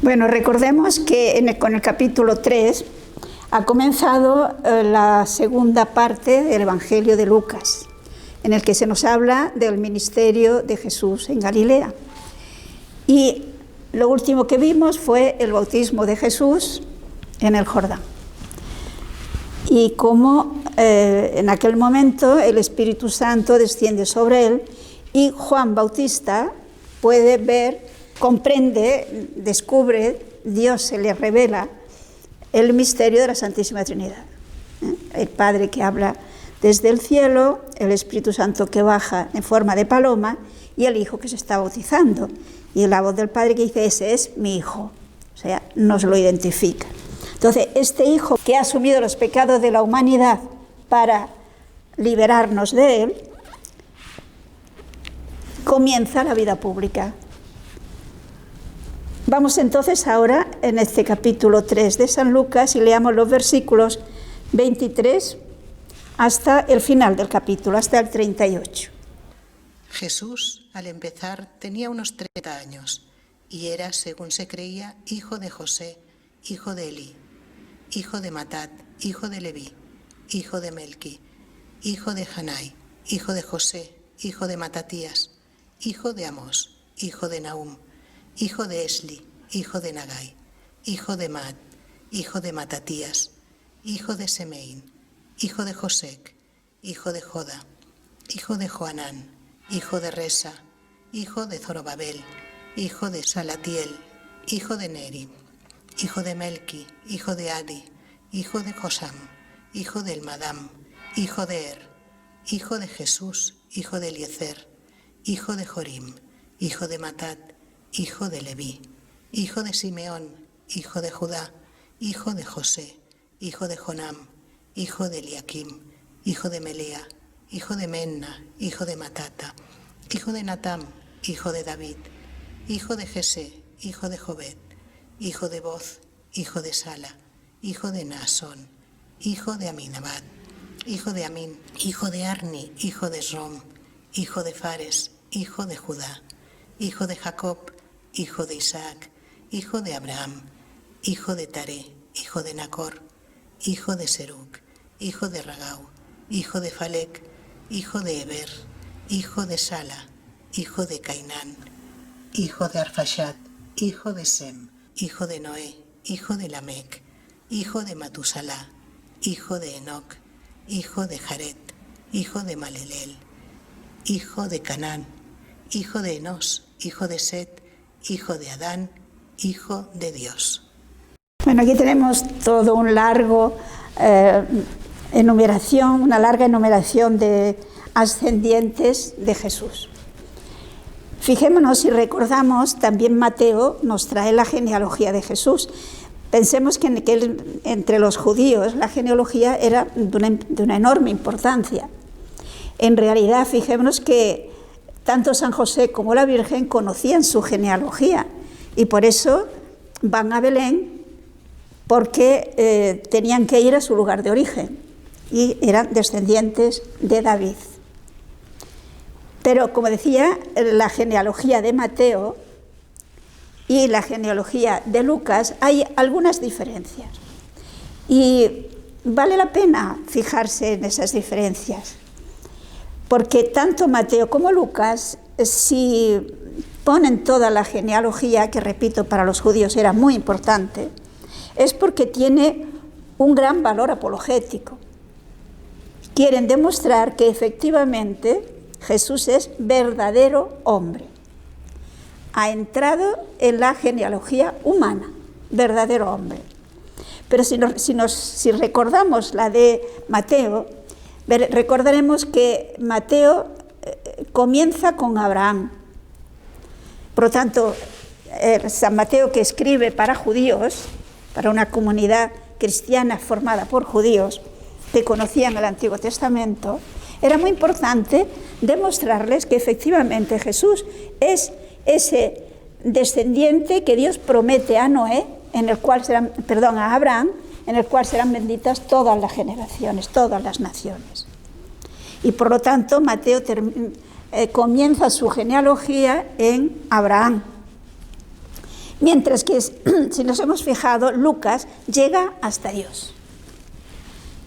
Bueno, recordemos que con el capítulo 3 ha comenzado la segunda parte del Evangelio de Lucas, en el que se nos habla del ministerio de Jesús en Galilea. Y lo último que vimos fue el bautismo de Jesús en el Jordán. Y cómo en aquel momento el Espíritu Santo desciende sobre él y Juan Bautista puede ver, comprende, descubre, Dios se le revela el misterio de la Santísima Trinidad. El Padre que habla desde el cielo, el Espíritu Santo que baja en forma de paloma y el Hijo que se está bautizando. Y la voz del Padre que dice, ese es mi Hijo. O sea, nos lo identifica. Entonces, este Hijo que ha asumido los pecados de la humanidad para liberarnos de él, comienza la vida pública. Vamos entonces ahora en este capítulo 3 de San Lucas y leamos los versículos 23 hasta el final del capítulo, hasta el 38. Jesús, al empezar, tenía unos 30 años y era, según se creía, hijo de José, hijo de Elí, hijo de Matat, hijo de Leví, hijo de Melqui, hijo de Janai, hijo de José, hijo de Matatías, hijo de Amós, hijo de Nahum, hijo de Esli, hijo de Nagai, hijo de Maat, hijo de Matatías, hijo de Semein, hijo de Josec, hijo de Joda, hijo de Joanán, hijo de Resa, hijo de Zorobabel, hijo de Salatiel, hijo de Neri, hijo de Melqui, hijo de Adi, hijo de Josam, hijo del Madam, hijo de Er, hijo de Jesús, hijo de Eliezer, hijo de Jorim, hijo de Matat, hijo de Leví, hijo de Simeón, hijo de Judá, hijo de José, hijo de Jonam, hijo de Eliakim, hijo de Melea, hijo de Menna, hijo de Matata, hijo de Natam, hijo de David, hijo de Jesé, hijo de Jobed, hijo de Boz, hijo de Sala, hijo de Naasón, hijo de Aminabad, hijo de Amín, hijo de Arni, hijo de Esrom, hijo de Fares, hijo de Judá, hijo de Jacob, hijo de Isaac, hijo de Abraham, hijo de Taré, hijo de Nacor, hijo de Seruc, hijo de Ragau, hijo de Falec, hijo de Eber, hijo de Sala, hijo de Cainán, hijo de Arfashat, hijo de Sem, hijo de Noé, hijo de Lamec, hijo de Matusalá, hijo de Enoc, hijo de Jared, hijo de Malelel, hijo de Canán, hijo de Enos, hijo de Set, hijo de Adán, hijo de Dios. Bueno, aquí tenemos todo un largo una larga enumeración de ascendientes de Jesús. Fijémonos y recordamos, también Mateo nos trae la genealogía de Jesús. Pensemos que entre los judíos la genealogía era de una enorme importancia. En realidad, fijémonos que tanto San José como la Virgen conocían su genealogía y por eso van a Belén porque tenían que ir a su lugar de origen y eran descendientes de David. Pero, como decía, la genealogía de Mateo y la genealogía de Lucas hay algunas diferencias y vale la pena fijarse en esas diferencias. Porque tanto Mateo como Lucas, si ponen toda la genealogía, que repito, para los judíos era muy importante, es porque tiene un gran valor apologético. Quieren demostrar que efectivamente Jesús es verdadero hombre. Ha entrado en la genealogía humana, verdadero hombre. Pero si recordamos la de Mateo, recordaremos que Mateo comienza con Abraham. Por lo tanto, San Mateo, que escribe para judíos, para una comunidad cristiana formada por judíos que conocían el Antiguo Testamento, era muy importante demostrarles que efectivamente Jesús es ese descendiente que Dios promete a Noé, a Abraham, en el cual serán benditas todas las generaciones, todas las naciones. Y por lo tanto, Mateo comienza su genealogía en Abraham. Mientras que, si nos hemos fijado, Lucas llega hasta Dios.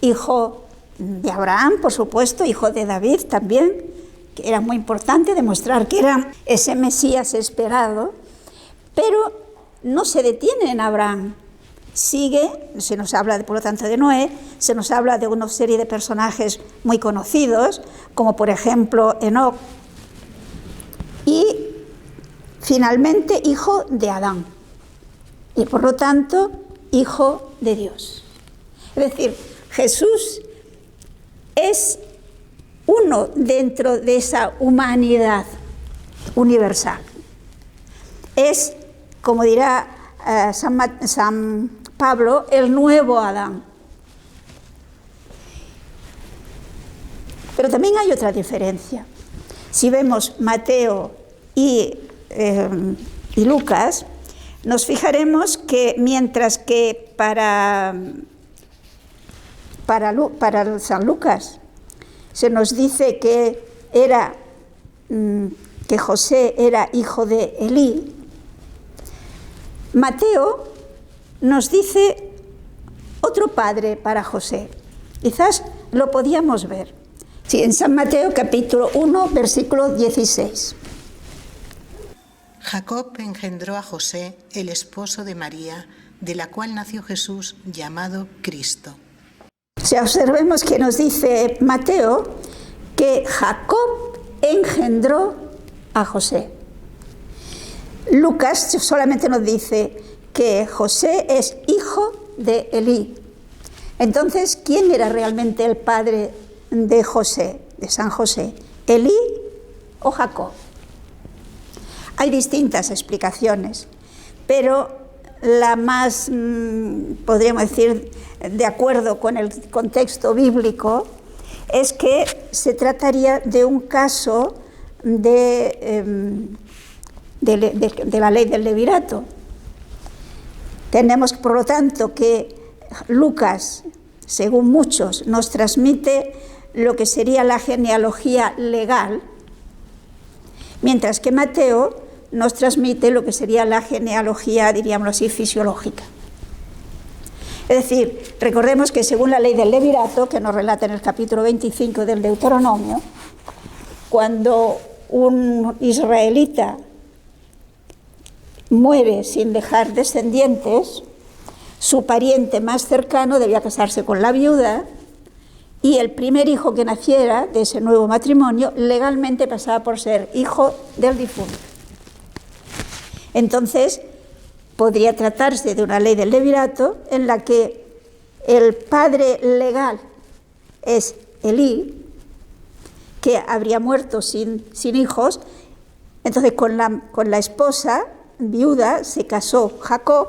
Hijo de Abraham, por supuesto, hijo de David también, que era muy importante demostrar que era ese Mesías esperado, pero no se detiene en Abraham. Sigue, se nos habla, por lo tanto, de Noé, se nos habla de una serie de personajes muy conocidos, como por ejemplo Enoc, y finalmente hijo de Adán, y por lo tanto hijo de Dios. Es decir, Jesús es uno dentro de esa humanidad universal. Es, como dirá San Pablo, el nuevo Adán. Pero también hay otra diferencia. Si vemos Mateo y Lucas, nos fijaremos que mientras que para San Lucas se nos dice que José era hijo de Elí, Mateo nos dice otro padre para José. Quizás lo podíamos ver. Sí, en San Mateo capítulo 1, versículo 16. Jacob engendró a José, el esposo de María, de la cual nació Jesús, llamado Cristo. O sea, observemos que nos dice Mateo que Jacob engendró a José. Lucas solamente nos dice que José es hijo de Elí. Entonces, ¿quién era realmente el padre de José, de San José? ¿Elí o Jacob? Hay distintas explicaciones, pero la más, podríamos decir, de acuerdo con el contexto bíblico, es que se trataría de un caso de la ley del levirato. Tenemos, por lo tanto, que Lucas, según muchos, nos transmite lo que sería la genealogía legal, mientras que Mateo nos transmite lo que sería la genealogía, diríamos así, fisiológica. Es decir, recordemos que según la ley del levirato, que nos relata en el capítulo 25 del Deuteronomio, cuando un israelita muere sin dejar descendientes, su pariente más cercano debía casarse con la viuda, y el primer hijo que naciera de ese nuevo matrimonio legalmente pasaba por ser hijo del difunto. Entonces, podría tratarse de una ley del levirato en la que el padre legal es Elí, que habría muerto sin hijos. Entonces, con la esposa viuda se casó Jacob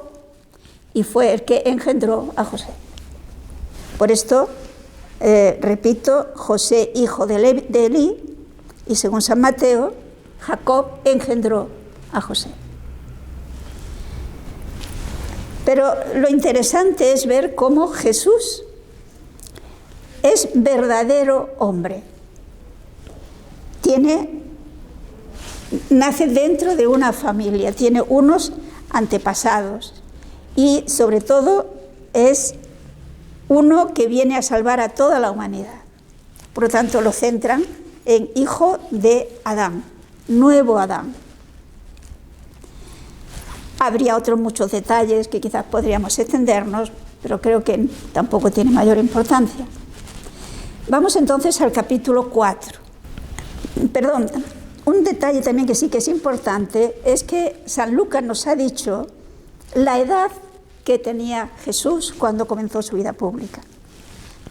y fue el que engendró a José. Por esto, repito, José, hijo de Elí, y según San Mateo, Jacob engendró a José. Pero lo interesante es ver cómo Jesús es verdadero hombre. Nace dentro de una familia, tiene unos antepasados y sobre todo es uno que viene a salvar a toda la humanidad. Por lo tanto, lo centran en hijo de Adán, nuevo Adán. Habría otros muchos detalles que quizás podríamos extendernos, pero creo que tampoco tiene mayor importancia. Vamos entonces al capítulo 4. Perdón, un detalle también que sí que es importante es que San Lucas nos ha dicho la edad que tenía Jesús cuando comenzó su vida pública.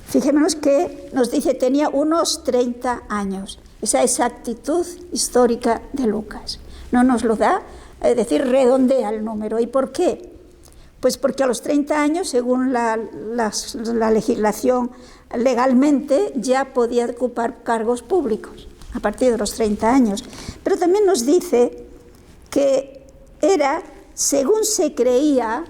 Fijémonos que nos dice tenía unos 30 años. Esa exactitud histórica de Lucas. No nos lo da, es decir, redondea el número. ¿Y por qué? Pues porque a los 30 años, según la legislación legalmente, ya podía ocupar cargos públicos a partir de los 30 años. Pero también nos dice que era, según se creía,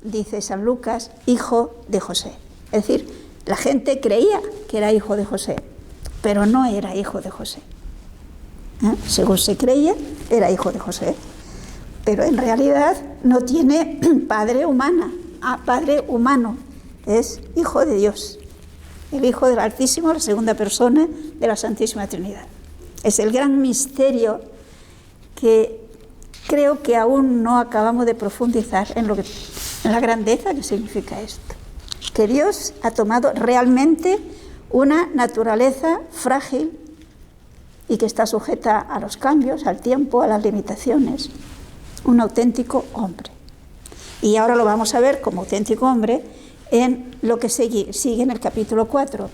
dice San Lucas, hijo de José. Es decir, la gente creía que era hijo de José, pero no era hijo de José. Según se creía, era hijo de José. pero en realidad no tiene padre humano, es Hijo de Dios, el Hijo del Altísimo, la segunda persona de la Santísima Trinidad. Es el gran misterio que creo que aún no acabamos de profundizar en la grandeza que significa esto. Que Dios ha tomado realmente una naturaleza frágil y que está sujeta a los cambios, al tiempo, a las limitaciones. Un auténtico hombre. Y ahora lo vamos a ver como auténtico hombre en lo que sigue en el capítulo 4.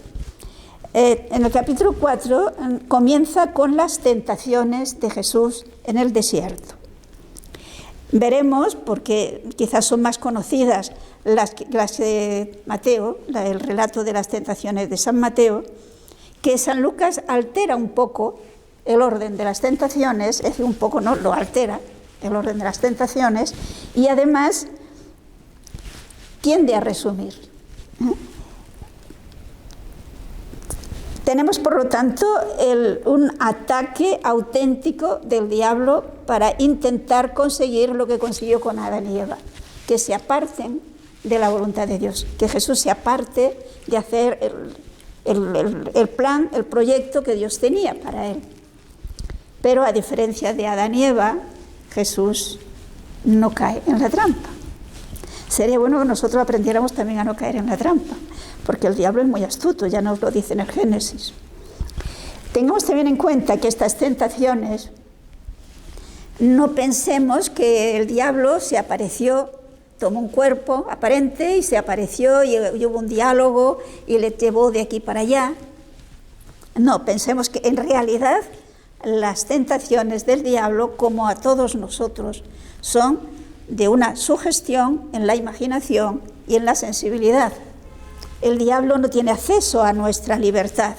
En el capítulo 4 comienza con las tentaciones de Jesús en el desierto. Veremos, porque quizás son más conocidas las de Mateo, el relato de las tentaciones de San Mateo, que San Lucas altera un poco el orden de las tentaciones, es decir, un poco no, lo altera el orden de las tentaciones, y además tiende a resumir. Tenemos, por lo tanto, un ataque auténtico del diablo para intentar conseguir lo que consiguió con Adán y Eva, que se aparten de la voluntad de Dios, que Jesús se aparte de hacer el plan, el proyecto que Dios tenía para él. Pero a diferencia de Adán y Eva, Jesús no cae en la trampa. Sería bueno que nosotros aprendiéramos también a no caer en la trampa, porque el diablo es muy astuto, ya nos lo dice en el Génesis. Tengamos también en cuenta que estas tentaciones, no pensemos que el diablo se apareció, tomó un cuerpo aparente y se apareció y hubo un diálogo y le llevó de aquí para allá. No, pensemos que en realidad las tentaciones del diablo, como a todos nosotros, son de una sugestión en la imaginación y en la sensibilidad. El diablo no tiene acceso a nuestra libertad,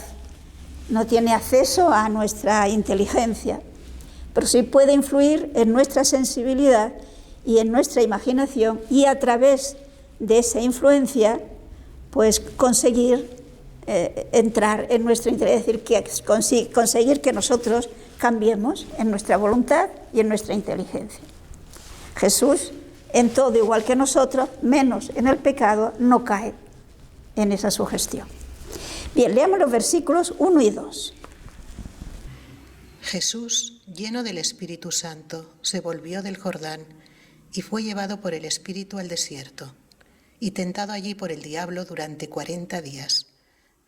no tiene acceso a nuestra inteligencia, pero sí puede influir en nuestra sensibilidad y en nuestra imaginación, y a través de esa influencia, pues conseguir entrar en nuestra inteligencia, es decir, conseguir que nosotros cambiemos en nuestra voluntad y en nuestra inteligencia. Jesús, en todo igual que nosotros, menos en el pecado, no cae en esa sugestión. Bien, leamos los versículos 1 y 2. Jesús, lleno del Espíritu Santo, se volvió del Jordán y fue llevado por el Espíritu al desierto, y tentado allí por el diablo durante 40 días.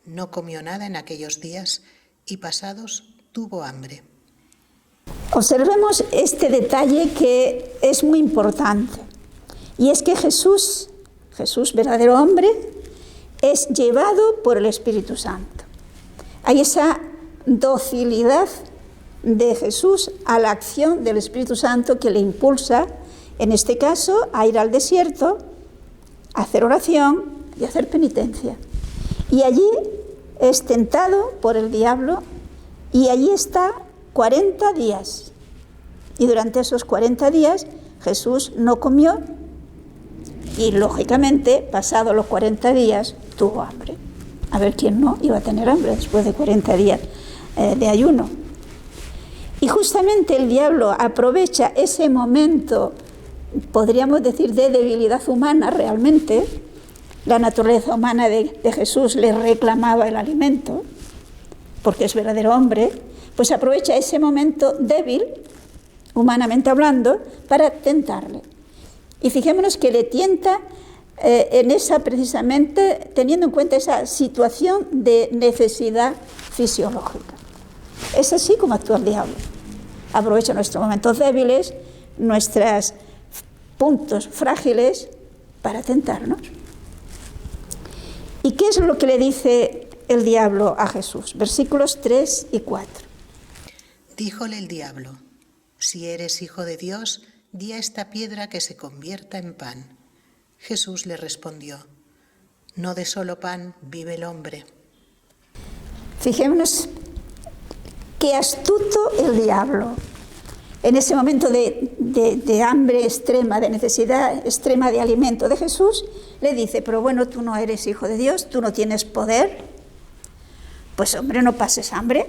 No comió nada en aquellos días, y pasados tuvo hambre. Observemos este detalle que es muy importante, y es que Jesús, verdadero hombre, es llevado por el Espíritu Santo. Hay esa docilidad de Jesús a la acción del Espíritu Santo que le impulsa, en este caso, a ir al desierto, a hacer oración y a hacer penitencia. Y allí es tentado por el diablo y allí está 40 días. Y durante esos 40 días Jesús no comió y, lógicamente, pasados los 40 días, tuvo hambre. A ver quién no iba a tener hambre después de 40 días de ayuno. Y justamente el diablo aprovecha ese momento, podríamos decir, de debilidad humana realmente. La naturaleza humana de Jesús le reclamaba el alimento, porque es verdadero hombre, pues aprovecha ese momento débil, humanamente hablando, para tentarle. Y fijémonos que le tienta en esa, precisamente, teniendo en cuenta esa situación de necesidad fisiológica. Es así como actúa el diablo. Aprovecha nuestros momentos débiles, nuestros puntos frágiles, para tentarnos. ¿Y qué es lo que le dice el diablo a Jesús? Versículos 3 y 4. Díjole el diablo: si eres hijo de Dios, di a esta piedra que se convierta en pan. Jesús le respondió: no de solo pan vive el hombre. Fijémonos qué astuto el diablo. En ese momento de hambre extrema, de necesidad extrema de alimento de Jesús, le dice: pero bueno, tú no eres hijo de Dios, tú no tienes poder, pues hombre, no pases hambre.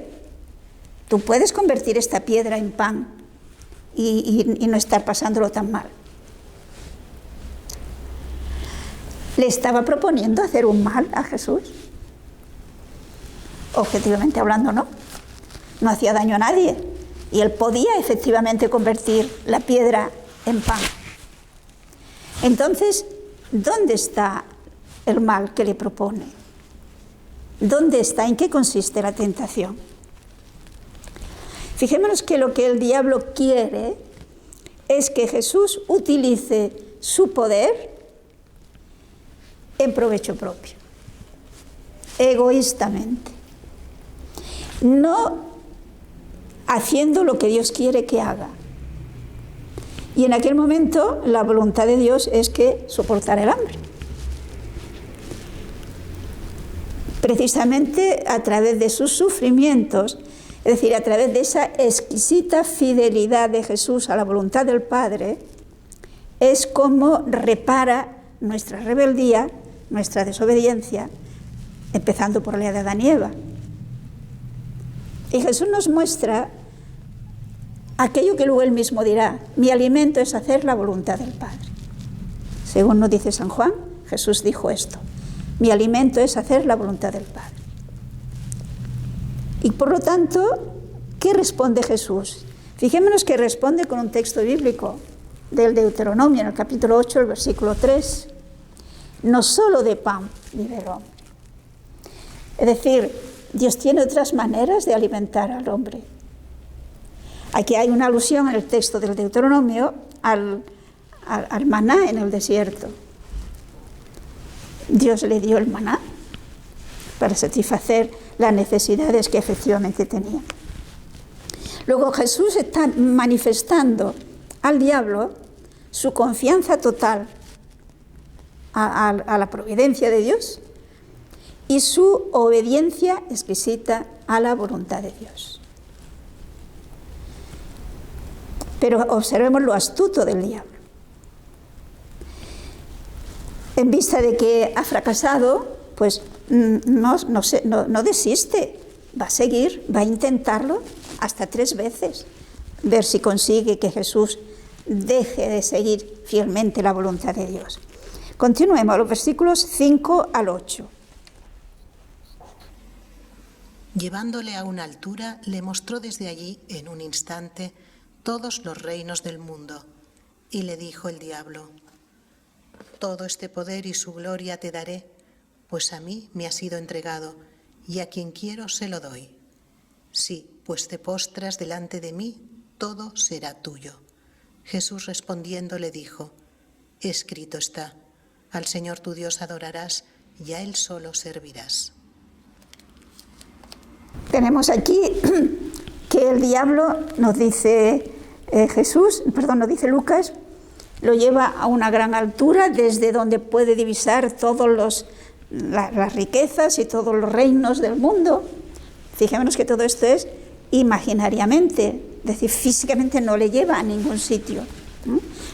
Tú puedes convertir esta piedra en pan. y no estar pasándolo tan mal. Le estaba proponiendo hacer un mal a Jesús. Objetivamente hablando, no. No hacía daño a nadie. Y él podía efectivamente convertir la piedra en pan. Entonces, ¿dónde está el mal que le propone? ¿Dónde está? ¿En qué consiste la tentación? Fijémonos que lo que el diablo quiere es que Jesús utilice su poder en provecho propio, egoístamente, no haciendo lo que Dios quiere que haga. Y en aquel momento la voluntad de Dios es que soportara el hambre. Precisamente a través de sus sufrimientos, es decir, a través de esa exquisita fidelidad de Jesús a la voluntad del Padre, es como repara nuestra rebeldía, nuestra desobediencia, empezando por la de Adán y Eva. Y Jesús nos muestra aquello que luego él mismo dirá: mi alimento es hacer la voluntad del Padre. Según nos dice San Juan, Jesús dijo esto: mi alimento es hacer la voluntad del Padre. Y por lo tanto, ¿qué responde Jesús? Fijémonos que responde con un texto bíblico del Deuteronomio, en el capítulo 8, el versículo 3. No solo de pan vive el hombre. Es decir, Dios tiene otras maneras de alimentar al hombre. Aquí hay una alusión en el texto del Deuteronomio al maná en el desierto. Dios le dio el maná para satisfacer las necesidades que efectivamente tenía. Luego Jesús está manifestando al diablo su confianza total a la providencia de Dios y su obediencia exquisita a la voluntad de Dios. Pero observemos lo astuto del diablo. En vista de que ha fracasado, pues no desiste, va a seguir, va a intentarlo hasta 3 veces, ver si consigue que Jesús deje de seguir fielmente la voluntad de Dios. Continuemos, los versículos 5 al 8. Llevándole a una altura, le mostró desde allí, en un instante, todos los reinos del mundo. Y le dijo el diablo: todo este poder y su gloria te daré, pues a mí me ha sido entregado, y a quien quiero se lo doy. Sí, pues te postras delante de mí, todo será tuyo. Jesús respondiendo le dijo: escrito está, al Señor tu Dios adorarás, y a Él solo servirás. Tenemos aquí que el diablo, nos dice nos dice Lucas, lo lleva a una gran altura desde donde puede divisar todas las riquezas y todos los reinos del mundo. Fijémonos que todo esto es imaginariamente, es decir, físicamente no le lleva a ningún sitio.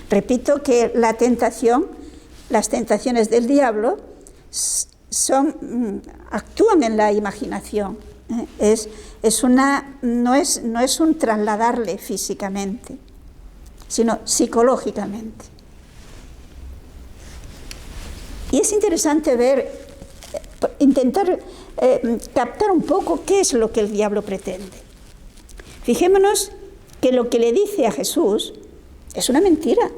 Repito que las tentaciones del diablo actúan en la imaginación. No es un trasladarle físicamente, sino psicológicamente. Y es interesante intentar captar un poco qué es lo que el diablo pretende. Fijémonos que lo que le dice a Jesús es una mentira.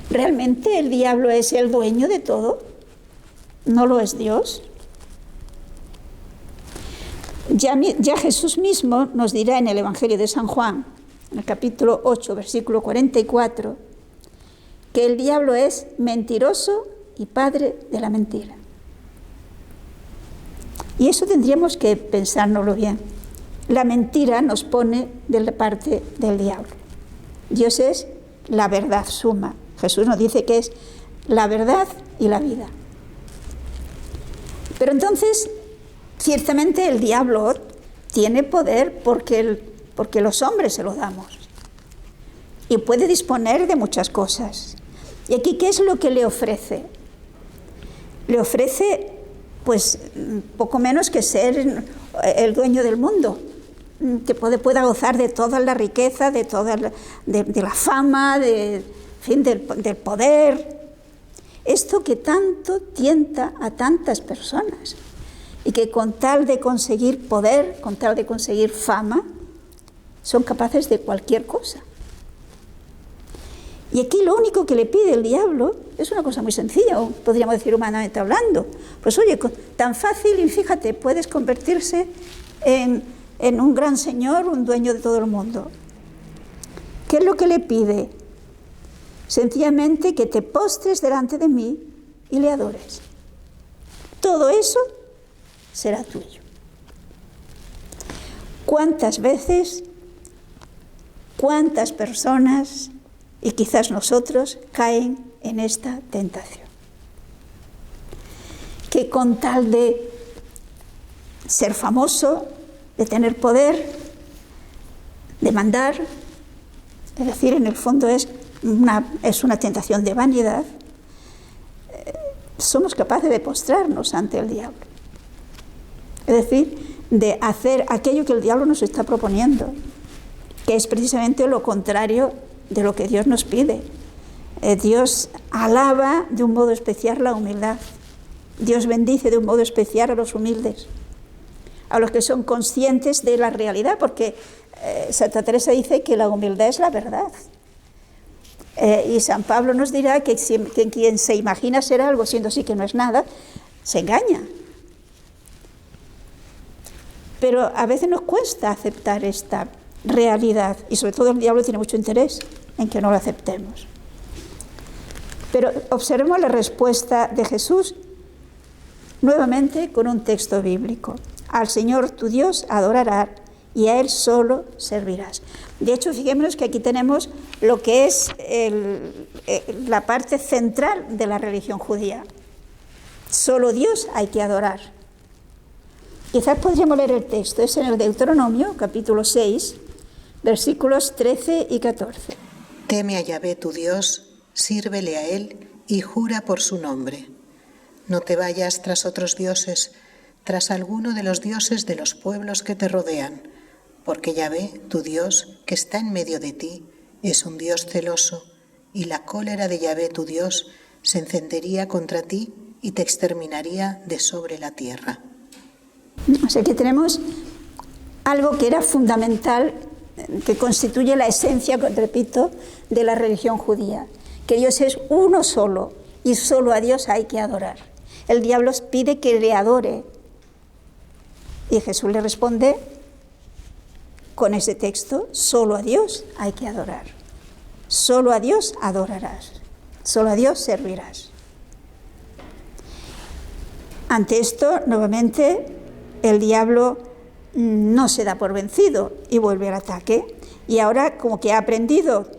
¿Realmente el diablo es el dueño de todo? ¿No lo es Dios? Ya Jesús mismo nos dirá en el Evangelio de San Juan, en el capítulo 8, versículo 44, que el diablo es mentiroso y padre de la mentira. Y eso tendríamos que pensárnoslo bien. La mentira nos pone de la parte del diablo. Dios es la verdad suma. Jesús nos dice que es la verdad y la vida. Pero entonces, ciertamente el diablo tiene poder porque los hombres se lo damos. Y puede disponer de muchas cosas. Y aquí, ¿qué es lo que le ofrece? Le ofrece, pues, poco menos que ser el dueño del mundo. que pueda gozar de toda la riqueza, de la fama, en fin, del poder. Esto que tanto tienta a tantas personas y que con tal de conseguir poder, con tal de conseguir fama, son capaces de cualquier cosa. Y aquí lo único que le pide el diablo es una cosa muy sencilla, o podríamos decir humanamente hablando. Pues oye, tan fácil, y fíjate, puedes convertirse en un gran señor, un dueño de todo el mundo. ¿Qué es lo que le pide? Sencillamente que te postres delante de mí y le adores. Todo eso será tuyo. ¿Cuántas veces, cuántas personas, y quizás nosotros, caen en esta tentación? Que con tal de ser famoso, de tener poder, de mandar, es decir, en el fondo es una tentación de vanidad, somos capaces de postrarnos ante el diablo. Es decir, de hacer aquello que el diablo nos está proponiendo, que es precisamente lo contrario de lo que Dios nos pide. Dios alaba de un modo especial la humildad. Dios bendice de un modo especial a los humildes, a los que son conscientes de la realidad, porque Santa Teresa dice que la humildad es la verdad. Y San Pablo nos dirá que quien se imagina ser algo siendo así que no es nada, se engaña. Pero a veces nos cuesta aceptar esta realidad, y sobre todo el diablo tiene mucho interés en que no lo aceptemos. Pero observemos la respuesta de Jesús nuevamente con un texto bíblico. Al Señor tu Dios adorarás y a Él solo servirás. De hecho, fijémonos que aquí tenemos lo que es la parte central de la religión judía. Solo Dios hay que adorar. Quizás podríamos leer el texto, es en el Deuteronomio, capítulo 6, versículos 13 y 14. Teme a Yahvé tu Dios, sírvele a Él y jura por su nombre. No te vayas tras otros dioses, tras alguno de los dioses de los pueblos que te rodean, porque Yahvé, tu Dios, que está en medio de ti, es un Dios celoso, y la cólera de Yahvé, tu Dios, se encendería contra ti y te exterminaría de sobre la tierra. O sea que tenemos algo que era fundamental, que constituye la esencia, repito, de la religión judía, que Dios es uno solo y solo a Dios hay que adorar. El diablo pide que le adore y Jesús le responde con ese texto: solo a Dios hay que adorar, solo a Dios adorarás, solo a Dios servirás. Ante esto, nuevamente, el diablo no se da por vencido y vuelve al ataque. Y ahora, como que ha aprendido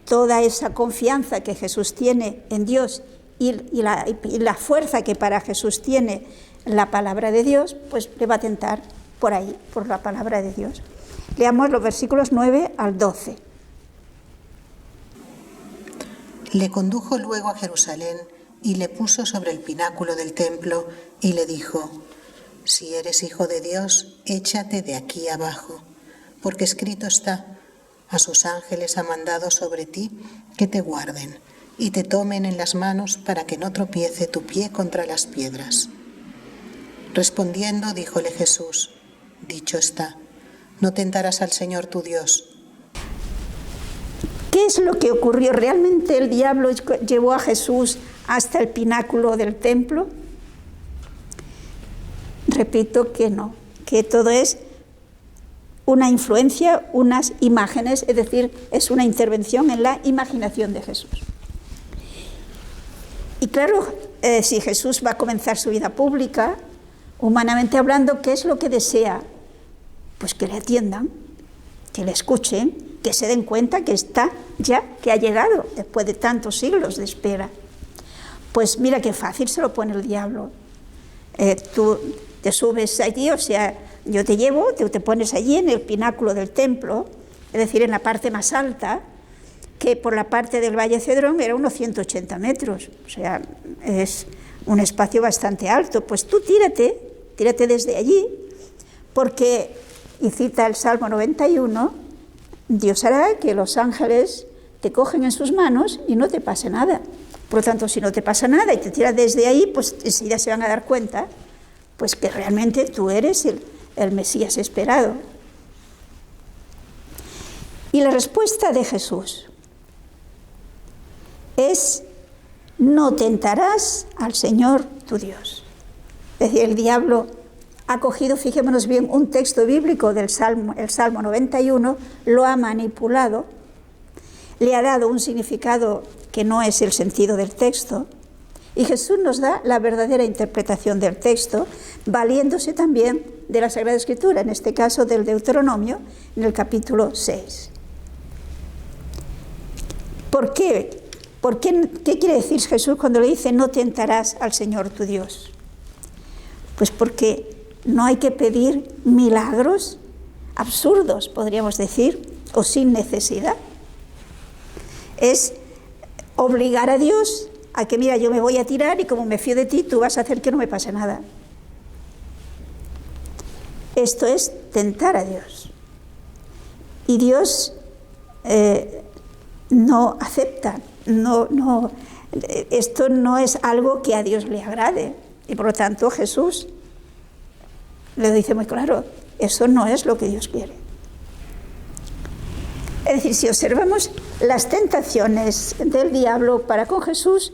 toda esa confianza que Jesús tiene en Dios y la fuerza que para Jesús tiene la palabra de Dios, pues le va a tentar por ahí, por la palabra de Dios. Leamos los versículos 9 al 12. Le condujo luego a Jerusalén y le puso sobre el pináculo del templo y le dijo: si eres hijo de Dios, échate de aquí abajo, porque escrito está: a sus ángeles ha mandado sobre ti que te guarden y te tomen en las manos para que no tropiece tu pie contra las piedras. Respondiendo, díjole Jesús: dicho está, no tentarás al Señor tu Dios. ¿Qué es lo que ocurrió? ¿Realmente el diablo llevó a Jesús hasta el pináculo del templo? Repito que no, que todo es una influencia, unas imágenes, es decir, es una intervención en la imaginación de Jesús. Y claro, si Jesús va a comenzar su vida pública, humanamente hablando, ¿qué es lo que desea? Pues que le atiendan, que le escuchen, que se den cuenta que está ya, que ha llegado después de tantos siglos de espera. Pues mira qué fácil se lo pone el diablo. Tú te subes allí, o sea, yo te llevo, te pones allí en el pináculo del templo, es decir, en la parte más alta, que por la parte del Valle Cedrón era unos 180 metros, o sea, es un espacio bastante alto. Pues tú tírate desde allí, porque y cita el Salmo 91, Dios hará que los ángeles te cogen en sus manos y no te pase nada. Por lo tanto, si no te pasa nada y te tiras desde ahí, pues ya se van a dar cuenta pues que realmente tú eres el Mesías esperado. Y la respuesta de Jesús es: no tentarás al Señor tu Dios. Es decir, el diablo ha cogido, fijémonos bien, un texto bíblico del Salmo, el Salmo 91, lo ha manipulado, le ha dado un significado que no es el sentido del texto, y Jesús nos da la verdadera interpretación del texto, valiéndose también de la Sagrada Escritura, en este caso del Deuteronomio, en el capítulo 6. ¿Por qué? ¿Qué quiere decir Jesús cuando le dice no tentarás al Señor tu Dios? Pues porque no hay que pedir milagros absurdos, podríamos decir, o sin necesidad. Es obligar a Dios a que, mira, yo me voy a tirar y como me fío de ti, tú vas a hacer que no me pase nada. Esto es tentar a Dios. Y Dios no acepta, esto no es algo que a Dios le agrade. Y por lo tanto Jesús le dice muy claro, eso no es lo que Dios quiere. Es decir, si observamos las tentaciones del diablo para con Jesús,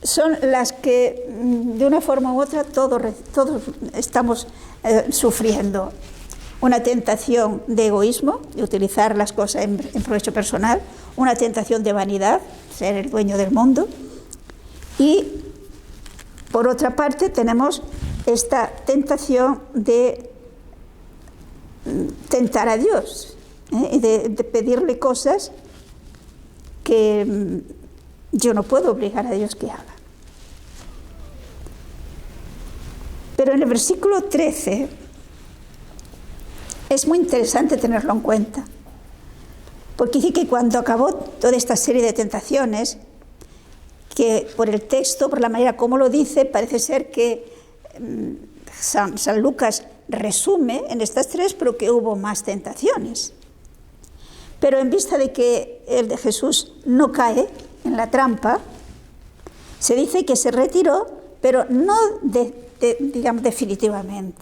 son las que de una forma u otra todos estamos sufriendo. Una tentación de egoísmo, de utilizar las cosas en provecho personal, una tentación de vanidad, ser el dueño del mundo, y por otra parte tenemos esta tentación de tentar a Dios, de pedirle cosas que yo no puedo obligar a Dios que haga. Pero en el versículo 13 es muy interesante tenerlo en cuenta, porque dice que cuando acabó toda esta serie de tentaciones, que por el texto, por la manera como lo dice, parece ser que San Lucas resume en estas tres, pero que hubo más tentaciones. Pero en vista de que el de Jesús no cae en la trampa, se dice que se retiró, pero no digamos definitivamente,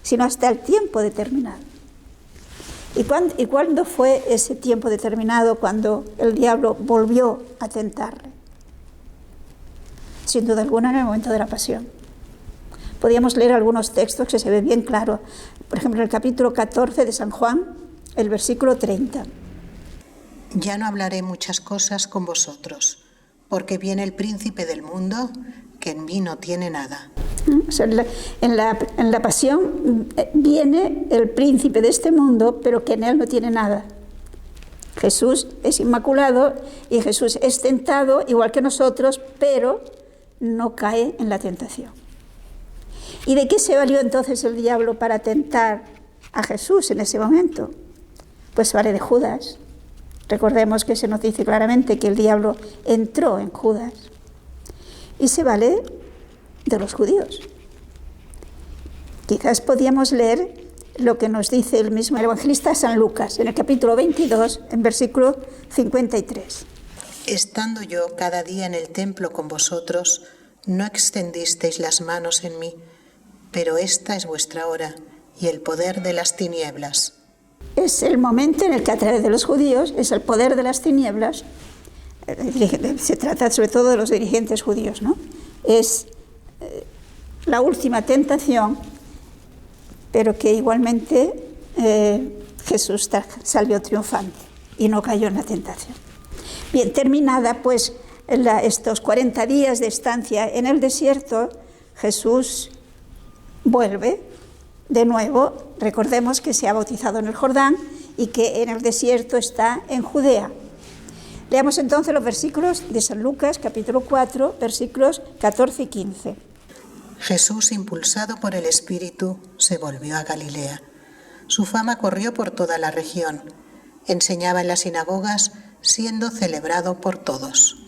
sino hasta el tiempo determinado. ¿Y cuándo fue ese tiempo determinado cuando el diablo volvió a tentarle? Sin duda alguna en el momento de la pasión. Podríamos leer algunos textos que se ve bien claro. Por ejemplo, en el capítulo 14 de San Juan, el versículo 30. Ya no hablaré muchas cosas con vosotros, porque viene el príncipe del mundo, que en mí no tiene nada. O sea, en la pasión viene el príncipe de este mundo, pero que en él no tiene nada. Jesús es inmaculado y Jesús es tentado igual que nosotros, pero no cae en la tentación. ¿Y de qué se valió entonces el diablo para tentar a Jesús en ese momento? Pues vale de Judas. Recordemos que se nos dice claramente que el diablo entró en Judas. Y se vale de los judíos. Quizás podíamos leer lo que nos dice el mismo evangelista San Lucas, en el capítulo 22, en versículo 53. Estando yo cada día en el templo con vosotros, no extendisteis las manos en mí, pero esta es vuestra hora y el poder de las tinieblas. Es el momento en el que a través de los judíos es el poder de las tinieblas. Se trata sobre todo de los dirigentes judíos, ¿no? Es la última tentación, pero que igualmente Jesús salió triunfante y no cayó en la tentación. Bien, terminada pues estos 40 días de estancia en el desierto, Jesús vuelve de nuevo. Recordemos que se ha bautizado en el Jordán y que en el desierto está en Judea. Leamos entonces los versículos de San Lucas, capítulo 4, versículos 14 y 15. Jesús, impulsado por el Espíritu, se volvió a Galilea. Su fama corrió por toda la región. Enseñaba en las sinagogas, siendo celebrado por todos.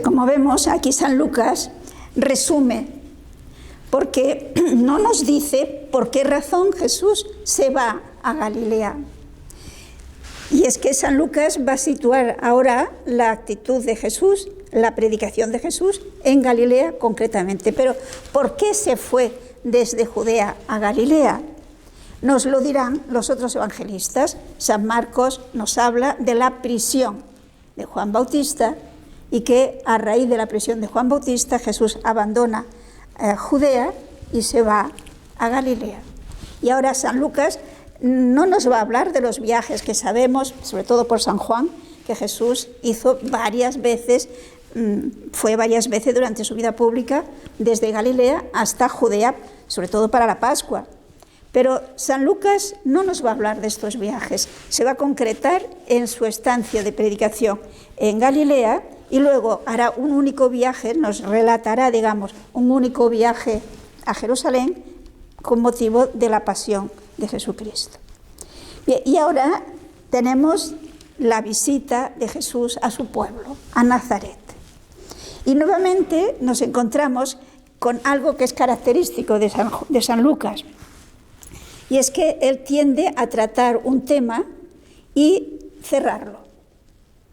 Como vemos, aquí San Lucas resume, porque no nos dice por qué razón Jesús se va a Galilea. Y es que San Lucas va a situar ahora la actitud de Jesús, la predicación de Jesús en Galilea concretamente. Pero ¿por qué se fue desde Judea a Galilea? Nos lo dirán los otros evangelistas. San Marcos nos habla de la prisión de Juan Bautista y que a raíz de la prisión de Juan Bautista Jesús abandona Judea y se va a Galilea. Y ahora San Lucas no nos va a hablar de los viajes que sabemos, sobre todo por San Juan, que Jesús hizo varias veces, fue varias veces durante su vida pública, desde Galilea hasta Judea, sobre todo para la Pascua. Pero San Lucas no nos va a hablar de estos viajes, se va a concretar en su estancia de predicación en Galilea y luego hará un único viaje, nos relatará, digamos, un único viaje a Jerusalén con motivo de la pasión de Jesucristo. Bien, y ahora tenemos la visita de Jesús a su pueblo, a Nazaret. Y nuevamente nos encontramos con algo que es característico de San Lucas, y es que él tiende a tratar un tema y cerrarlo,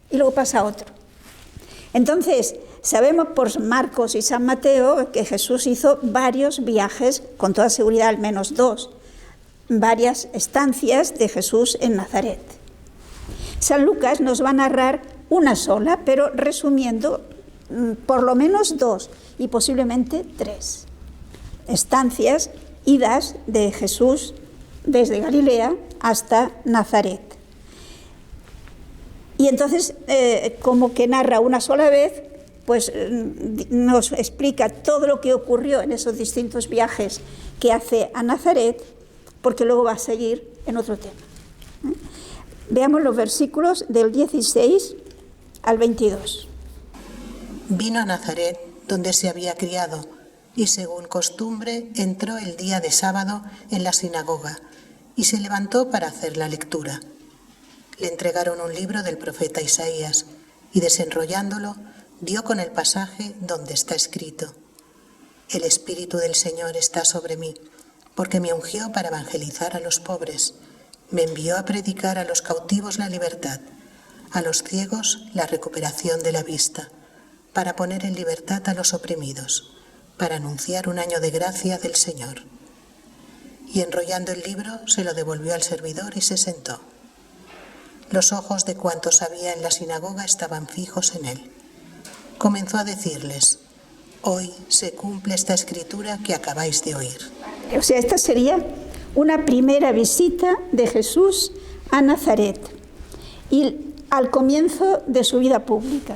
y luego pasa a otro. Entonces, sabemos por Marcos y San Mateo que Jesús hizo varios viajes, con toda seguridad al menos 2, varias estancias de Jesús en Nazaret. San Lucas nos va a narrar una sola, pero resumiendo por lo menos 2 y posiblemente 3 estancias, idas de Jesús desde Galilea hasta Nazaret. Y entonces, como que narra una sola vez, pues nos explica todo lo que ocurrió en esos distintos viajes que hace a Nazaret, porque luego va a seguir en otro tema. Veamos los versículos del 16 al 22. Vino a Nazaret, donde se había criado, y según costumbre entró el día de sábado en la sinagoga, y se levantó para hacer la lectura. Le entregaron un libro del profeta Isaías, y desenrollándolo, dio con el pasaje donde está escrito: El Espíritu del Señor está sobre mí, porque me ungió para evangelizar a los pobres, me envió a predicar a los cautivos la libertad, a los ciegos la recuperación de la vista, para poner en libertad a los oprimidos, para anunciar un año de gracia del Señor. Y enrollando el libro se lo devolvió al servidor y se sentó. Los ojos de cuantos había en la sinagoga estaban fijos en él. Comenzó a decirles: Hoy se cumple esta escritura que acabáis de oír. O sea, esta sería una primera visita de Jesús a Nazaret y al comienzo de su vida pública.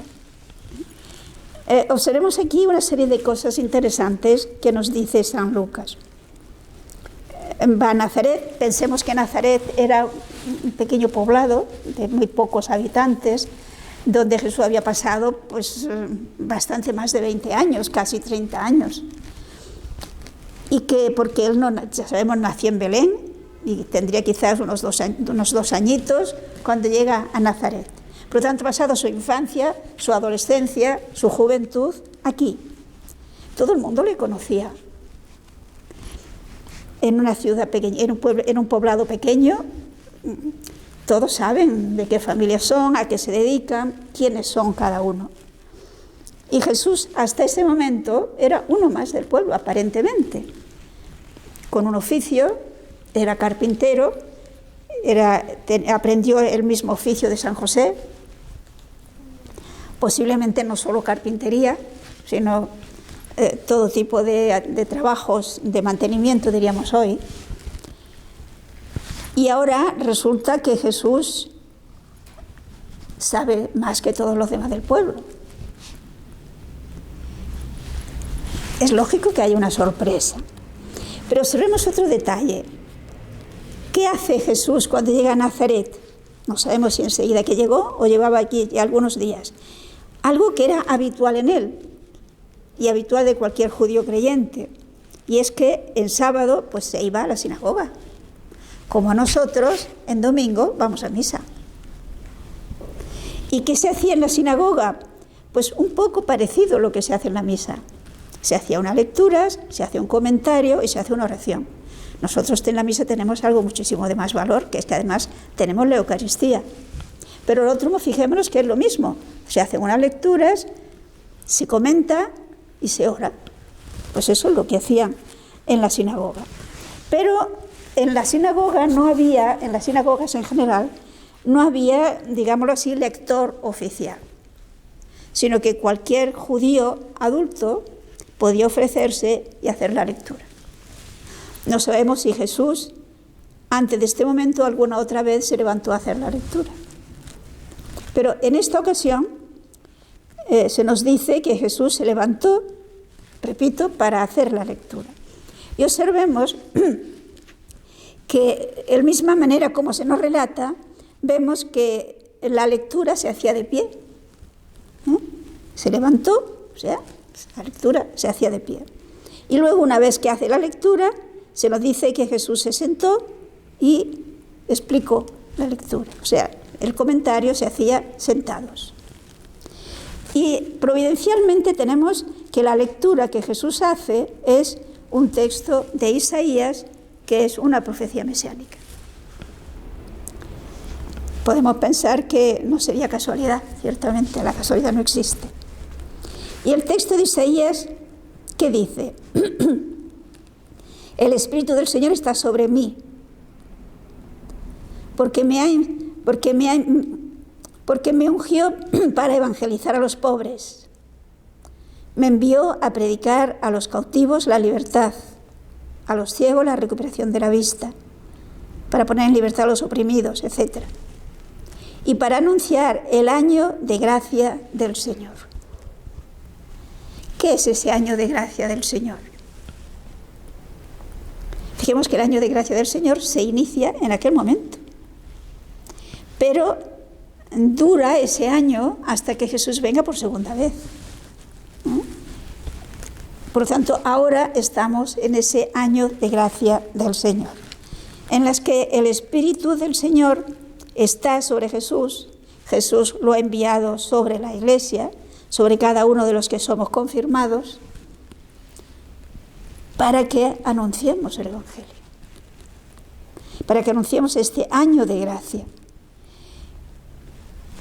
Observemos aquí una serie de cosas interesantes que nos dice San Lucas. Va a Nazaret, pensemos que Nazaret era un pequeño poblado de muy pocos habitantes, donde Jesús había pasado pues bastante más de 20 años, casi 30 años. Y que, porque él, no, ya sabemos, nació en Belén y tendría quizás unos dos añitos cuando llega a Nazaret. Por lo tanto, ha pasado su infancia, su adolescencia, su juventud aquí. Todo el mundo le conocía. En una ciudad pequeña, en un poblado pequeño, todos saben de qué familia son, a qué se dedican, quiénes son cada uno. Y Jesús, hasta ese momento, era uno más del pueblo, aparentemente. Con un oficio, era carpintero, aprendió el mismo oficio de San José, posiblemente no solo carpintería, sino todo tipo de trabajos de mantenimiento, diríamos hoy. Y ahora resulta que Jesús sabe más que todos los demás del pueblo. Es lógico que haya una sorpresa. Pero observemos otro detalle. ¿Qué hace Jesús cuando llega a Nazaret? No sabemos si enseguida que llegó o llevaba aquí ya algunos días. Algo que era habitual en él y habitual de cualquier judío creyente. Y es que el sábado pues se iba a la sinagoga. Como nosotros en domingo vamos a misa. ¿Y qué se hacía en la sinagoga? Pues un poco parecido a lo que se hace en la misa. Se hacía una lectura, se hace un comentario y se hace una oración. Nosotros en la misa tenemos algo muchísimo de más valor, que es que además tenemos la Eucaristía. Pero lo otro, fijémonos que es lo mismo. Se hacen unas lecturas, se comenta y se ora. Pues eso es lo que hacían en la sinagoga. Pero en la sinagoga no había, en las sinagogas en general, no había, digámoslo así, lector oficial, sino que cualquier judío adulto podía ofrecerse y hacer la lectura. No sabemos si Jesús, antes de este momento, alguna otra vez se levantó a hacer la lectura. Pero en esta ocasión se nos dice que Jesús se levantó, repito, para hacer la lectura. Y observemos que de la misma manera como se nos relata, vemos que la lectura se hacía de pie. Se levantó, o sea, la lectura se hacía de pie. Y luego, una vez que hace la lectura, se nos dice que Jesús se sentó y explicó la lectura. O sea, el comentario se hacía sentados. Y providencialmente tenemos que la lectura que Jesús hace es un texto de Isaías, que es una profecía mesiánica. Podemos pensar que no sería casualidad, ciertamente la casualidad no existe. Y el texto de Isaías, ¿qué dice? El Espíritu del Señor está sobre mí, porque me ungió para evangelizar a los pobres. Me envió a predicar a los cautivos la libertad, a los ciegos la recuperación de la vista, para poner en libertad a los oprimidos, etc. Y para anunciar el año de gracia del Señor. ¿Qué es ese año de gracia del Señor? Fijemos que el año de gracia del Señor se inicia en aquel momento, pero dura ese año hasta que Jesús venga por segunda vez. Por lo tanto, ahora estamos en ese año de gracia del Señor, en las que el Espíritu del Señor está sobre Jesús. Jesús lo ha enviado sobre la Iglesia, sobre cada uno de los que somos confirmados, para que anunciemos el Evangelio, para que anunciemos este año de gracia.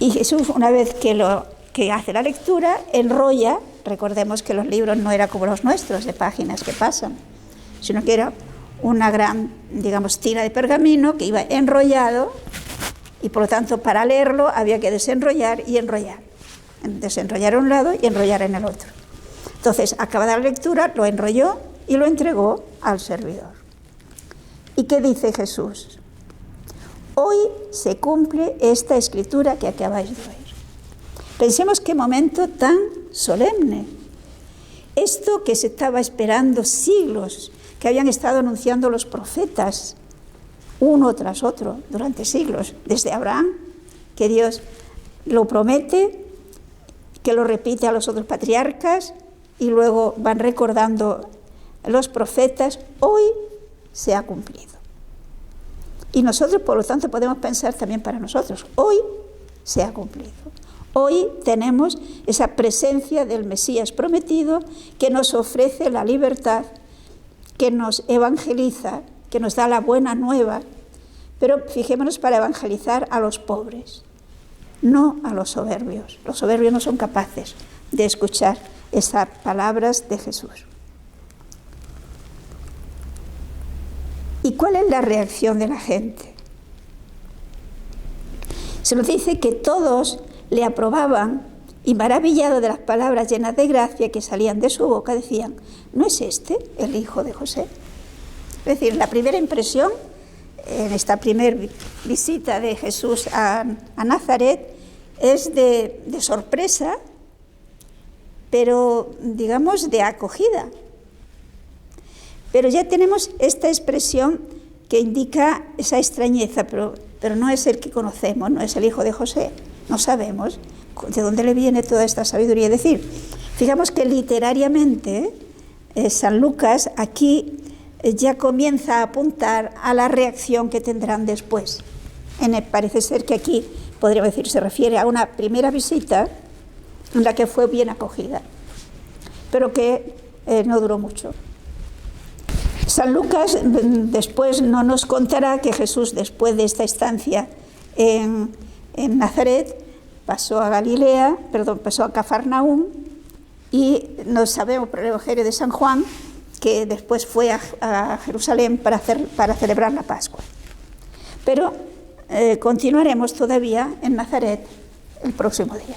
Y Jesús, una vez que hace la lectura, enrolla. Recordemos que los libros no eran como los nuestros, de páginas que pasan, sino que era una gran, tira de pergamino que iba enrollado, y por lo tanto, para leerlo había que desenrollar y enrollar. Desenrollar a un lado y enrollar en el otro. Entonces, acabada la lectura, lo enrolló y lo entregó al servidor. ¿Y qué dice Jesús? Hoy se cumple esta escritura que acabáis de oír. Pensemos qué momento tan solemne. Esto que se estaba esperando siglos, que habían estado anunciando los profetas, uno tras otro, durante siglos, desde Abraham, que Dios lo promete, que lo repite a los otros patriarcas, y luego van recordando los profetas, hoy se ha cumplido. Y nosotros, por lo tanto, podemos pensar también para nosotros, hoy se ha cumplido. Hoy tenemos esa presencia del Mesías prometido que nos ofrece la libertad, que nos evangeliza, que nos da la buena nueva, pero fijémonos para evangelizar a los pobres, no a los soberbios. Los soberbios no son capaces de escuchar esas palabras de Jesús. ¿Y cuál es la reacción de la gente? Se nos dice que todos le aprobaban y, maravillados de las palabras llenas de gracia que salían de su boca, decían: ¿no es este el hijo de José? Es decir, la primera impresión en esta primera visita de Jesús a Nazaret es de sorpresa, pero de acogida. Pero ya tenemos esta expresión que indica esa extrañeza, pero no es el que conocemos, no es el hijo de José. No sabemos de dónde le viene toda esta sabiduría. Es decir, fijamos que literariamente San Lucas aquí ya comienza a apuntar a la reacción que tendrán después. Parece ser que aquí, podríamos decir, se refiere a una primera visita en la que fue bien acogida, pero que no duró mucho. San Lucas después no nos contará que Jesús, después de esta estancia en Nazaret, pasó a Galilea, pasó a Cafarnaúm, y no sabemos por el Evangelio de San Juan que después fue a Jerusalén para celebrar la Pascua. Pero continuaremos todavía en Nazaret el próximo día.